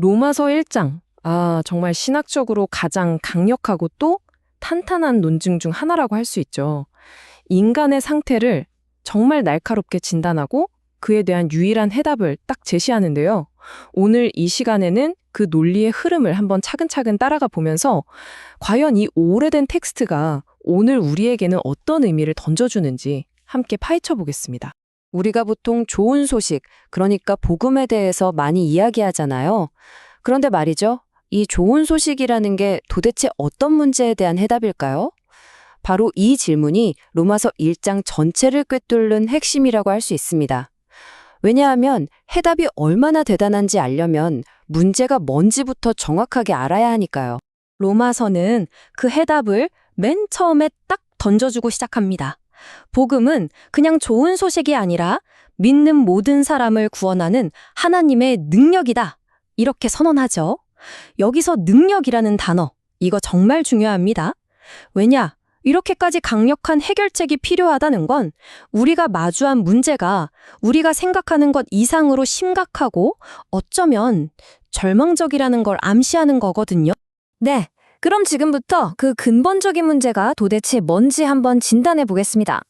로마서 1장. 정말 신학적으로 가장 강력하고 또 탄탄한 논증 중 하나라고 할 수 있죠. 인간의 상태를 정말 날카롭게 진단하고 그에 대한 유일한 해답을 딱 제시하는데요. 오늘 이 시간에는 그 논리의 흐름을 한번 차근차근 따라가 보면서 과연 이 오래된 텍스트가 오늘 우리에게는 어떤 의미를 던져주는지 함께 파헤쳐 보겠습니다. 우리가 보통 좋은 소식, 그러니까 복음에 대해서 많이 이야기하잖아요. 그런데 말이죠. 이 좋은 소식이라는 게 도대체 어떤 문제에 대한 해답일까요? 바로 이 질문이 로마서 1장 전체를 꿰뚫는 핵심이라고 할 수 있습니다. 왜냐하면 해답이 얼마나 대단한지 알려면 문제가 뭔지부터 정확하게 알아야 하니까요. 로마서는 그 해답을 맨 처음에 딱 던져주고 시작합니다. 복음은 그냥 좋은 소식이 아니라 믿는 모든 사람을 구원하는 하나님의 능력이다. 이렇게 선언하죠. 여기서 능력이라는 단어, 이거 정말 중요합니다. 왜냐? 이렇게까지 강력한 해결책이 필요하다는 건 우리가 마주한 문제가 우리가 생각하는 것 이상으로 심각하고 어쩌면 절망적이라는 걸 암시하는 거거든요. 네, 그럼 지금부터 그 근본적인 문제가 도대체 뭔지 한번 진단해 보겠습니다.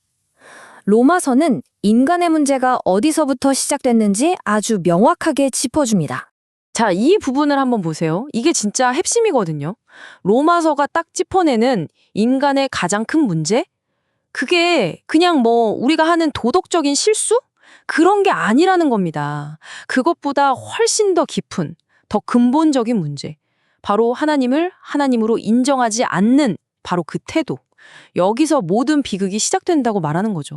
로마서는 인간의 문제가 어디서부터 시작됐는지 아주 명확하게 짚어줍니다. 자, 이 부분을 한번 보세요. 이게 진짜 핵심이거든요. 로마서가 딱 짚어내는 인간의 가장 큰 문제? 그게 그냥 우리가 하는 도덕적인 실수? 그런 게 아니라는 겁니다. 그것보다 훨씬 더 깊은, 더 근본적인 문제. 바로 하나님을 하나님으로 인정하지 않는 바로 그 태도. 여기서 모든 비극이 시작된다고 말하는 거죠.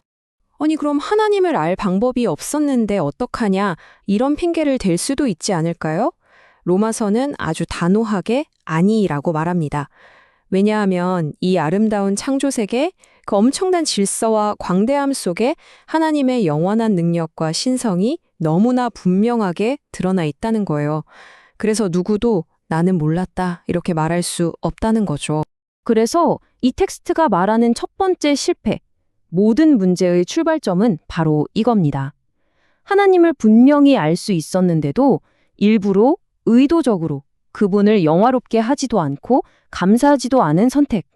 아니 그럼 하나님을 알 방법이 없었는데 어떡하냐 이런 핑계를 댈 수도 있지 않을까요? 로마서는 아주 단호하게 아니라고 말합니다. 왜냐하면 이 아름다운 창조세계, 그 엄청난 질서와 광대함 속에 하나님의 영원한 능력과 신성이 너무나 분명하게 드러나 있다는 거예요. 그래서 누구도 나는 몰랐다 이렇게 말할 수 없다는 거죠. 그래서 이 텍스트가 말하는 첫 번째 실패, 모든 문제의 출발점은 바로 이겁니다. 하나님을 분명히 알 수 있었는데도 일부러 의도적으로 그분을 영화롭게 하지도 않고 감사하지도 않은 선택.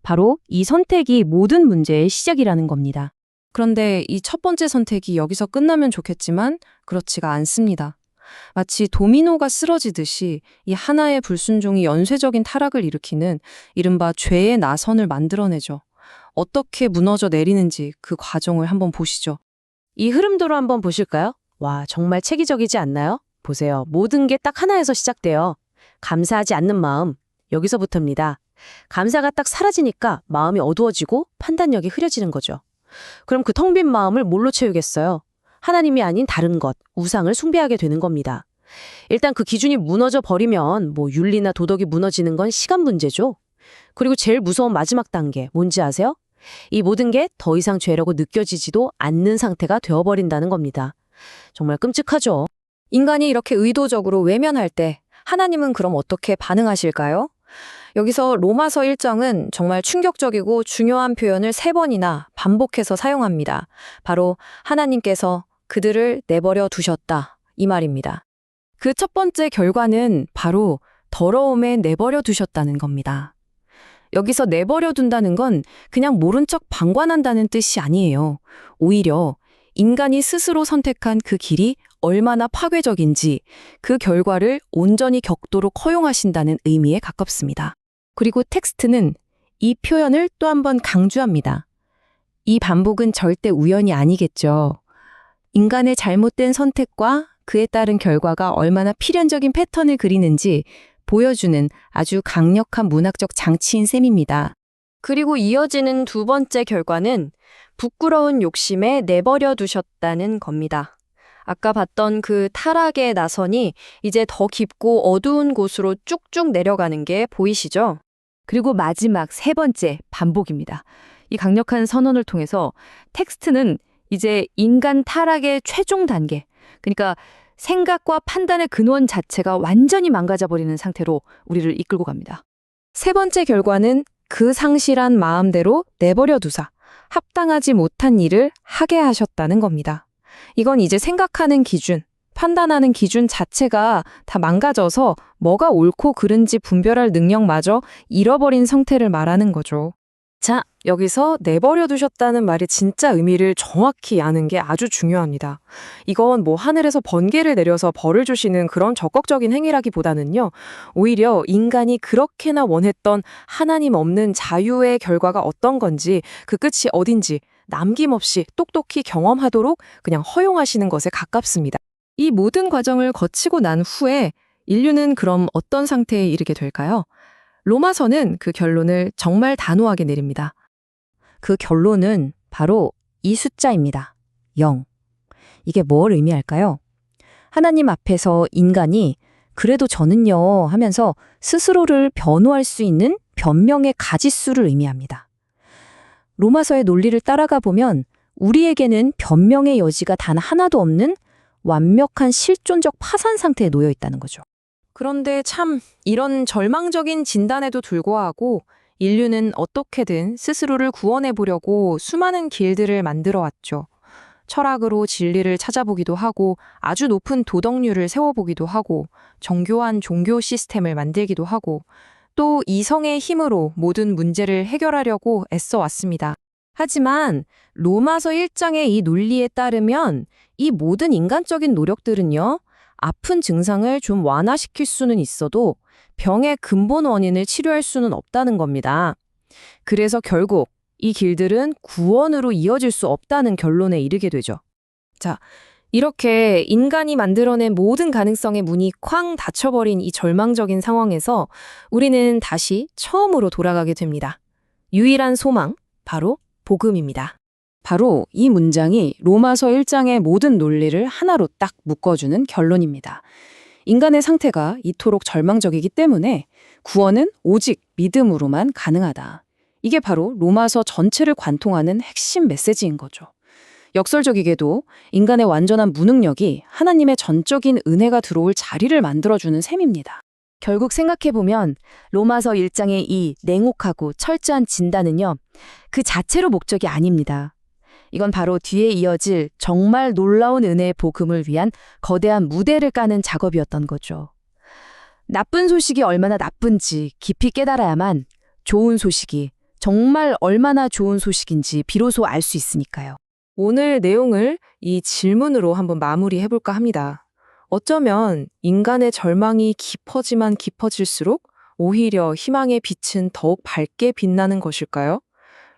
바로 이 선택이 모든 문제의 시작이라는 겁니다. 그런데 이 첫 번째 선택이 여기서 끝나면 좋겠지만 그렇지가 않습니다. 마치 도미노가 쓰러지듯이 이 하나의 불순종이 연쇄적인 타락을 일으키는 이른바 죄의 나선을 만들어내죠. 어떻게 무너져 내리는지 그 과정을 한번 보시죠. 이 흐름도로 한번 보실까요? 와, 정말 체계적이지 않나요? 보세요. 모든 게 딱 하나에서 시작돼요. 감사하지 않는 마음, 여기서부터입니다. 감사가 딱 사라지니까 마음이 어두워지고 판단력이 흐려지는 거죠. 그럼 그 텅 빈 마음을 뭘로 채우겠어요? 하나님이 아닌 다른 것, 우상을 숭배하게 되는 겁니다. 일단 그 기준이 무너져 버리면 윤리나 도덕이 무너지는 건 시간 문제죠. 그리고 제일 무서운 마지막 단계, 뭔지 아세요? 이 모든 게 더 이상 죄라고 느껴지지도 않는 상태가 되어버린다는 겁니다. 정말 끔찍하죠. 인간이 이렇게 의도적으로 외면할 때 하나님은 그럼 어떻게 반응하실까요? 여기서 로마서 1장은 정말 충격적이고 중요한 표현을 3번이나 반복해서 사용합니다. 바로 하나님께서 그들을 내버려 두셨다 이 말입니다. 그 첫 번째 결과는 바로 더러움에 내버려 두셨다는 겁니다. 여기서 내버려 둔다는 건 그냥 모른 척 방관한다는 뜻이 아니에요. 오히려 인간이 스스로 선택한 그 길이 얼마나 파괴적인지 그 결과를 온전히 겪도록 허용하신다는 의미에 가깝습니다. 그리고 텍스트는 이 표현을 또 한 번 강조합니다. 이 반복은 절대 우연이 아니겠죠. 인간의 잘못된 선택과 그에 따른 결과가 얼마나 필연적인 패턴을 그리는지 보여주는 아주 강력한 문학적 장치인 셈입니다. 그리고 이어지는 두 번째 결과는 부끄러운 욕심에 내버려 두셨다는 겁니다. 아까 봤던 그 타락의 나선이 이제 더 깊고 어두운 곳으로 쭉쭉 내려가는 게 보이시죠? 그리고 마지막 세 번째 반복입니다. 이 강력한 선언을 통해서 텍스트는 이제 인간 타락의 최종 단계, 그러니까 생각과 판단의 근원 자체가 완전히 망가져버리는 상태로 우리를 이끌고 갑니다. 세 번째 결과는 그 상실한 마음대로 내버려 두사 합당하지 못한 일을 하게 하셨다는 겁니다. 이건 이제 생각하는 기준, 판단하는 기준 자체가 다 망가져서 뭐가 옳고 그른지 분별할 능력마저 잃어버린 상태를 말하는 거죠. 자, 여기서 내버려 두셨다는 말의 진짜 의미를 정확히 아는 게 아주 중요합니다. 이건 뭐 하늘에서 번개를 내려서 벌을 주시는 그런 적극적인 행위라기보다는요, 오히려 인간이 그렇게나 원했던 하나님 없는 자유의 결과가 어떤 건지, 그 끝이 어딘지 남김없이 똑똑히 경험하도록 그냥 허용하시는 것에 가깝습니다. 이 모든 과정을 거치고 난 후에 인류는 그럼 어떤 상태에 이르게 될까요? 로마서는 그 결론을 정말 단호하게 내립니다. 그 결론은 바로 이 숫자입니다. 0. 이게 뭘 의미할까요? 하나님 앞에서 인간이 그래도 저는요 하면서 스스로를 변호할 수 있는 변명의 가짓수를 의미합니다. 로마서의 논리를 따라가 보면 우리에게는 변명의 여지가 단 하나도 없는 완벽한 실존적 파산 상태에 놓여 있다는 거죠. 그런데 참 이런 절망적인 진단에도 불구하고 인류는 어떻게든 스스로를 구원해 보려고 수많은 길들을 만들어 왔죠. 철학으로 진리를 찾아보기도 하고 아주 높은 도덕률을 세워보기도 하고 정교한 종교 시스템을 만들기도 하고 또 이성의 힘으로 모든 문제를 해결하려고 애써 왔습니다. 하지만 로마서 1장의 이 논리에 따르면 이 모든 인간적인 노력들은요, 아픈 증상을 좀 완화시킬 수는 있어도 병의 근본 원인을 치료할 수는 없다는 겁니다. 그래서 결국 이 길들은 구원으로 이어질 수 없다는 결론에 이르게 되죠. 자, 이렇게 인간이 만들어낸 모든 가능성의 문이 쾅 닫혀버린 이 절망적인 상황에서 우리는 다시 처음으로 돌아가게 됩니다. 유일한 소망, 바로 복음입니다. 바로 이 문장이 로마서 1장의 모든 논리를 하나로 딱 묶어주는 결론입니다. 인간의 상태가 이토록 절망적이기 때문에 구원은 오직 믿음으로만 가능하다. 이게 바로 로마서 전체를 관통하는 핵심 메시지인 거죠. 역설적이게도 인간의 완전한 무능력이 하나님의 전적인 은혜가 들어올 자리를 만들어주는 셈입니다. 결국 생각해보면 로마서 1장의 이 냉혹하고 철저한 진단은요, 그 자체로 목적이 아닙니다. 이건 바로 뒤에 이어질 정말 놀라운 은혜의 복음을 위한 거대한 무대를 까는 작업이었던 거죠. 나쁜 소식이 얼마나 나쁜지 깊이 깨달아야만 좋은 소식이 정말 얼마나 좋은 소식인지 비로소 알 수 있으니까요. 오늘 내용을 이 질문으로 한번 마무리해볼까 합니다. 어쩌면 인간의 절망이 깊어지만 깊어질수록 오히려 희망의 빛은 더욱 밝게 빛나는 것일까요?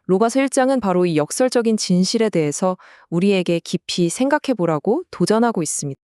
로마서 1장은 바로 이 역설적인 진실에 대해서 우리에게 깊이 생각해보라고 도전하고 있습니다.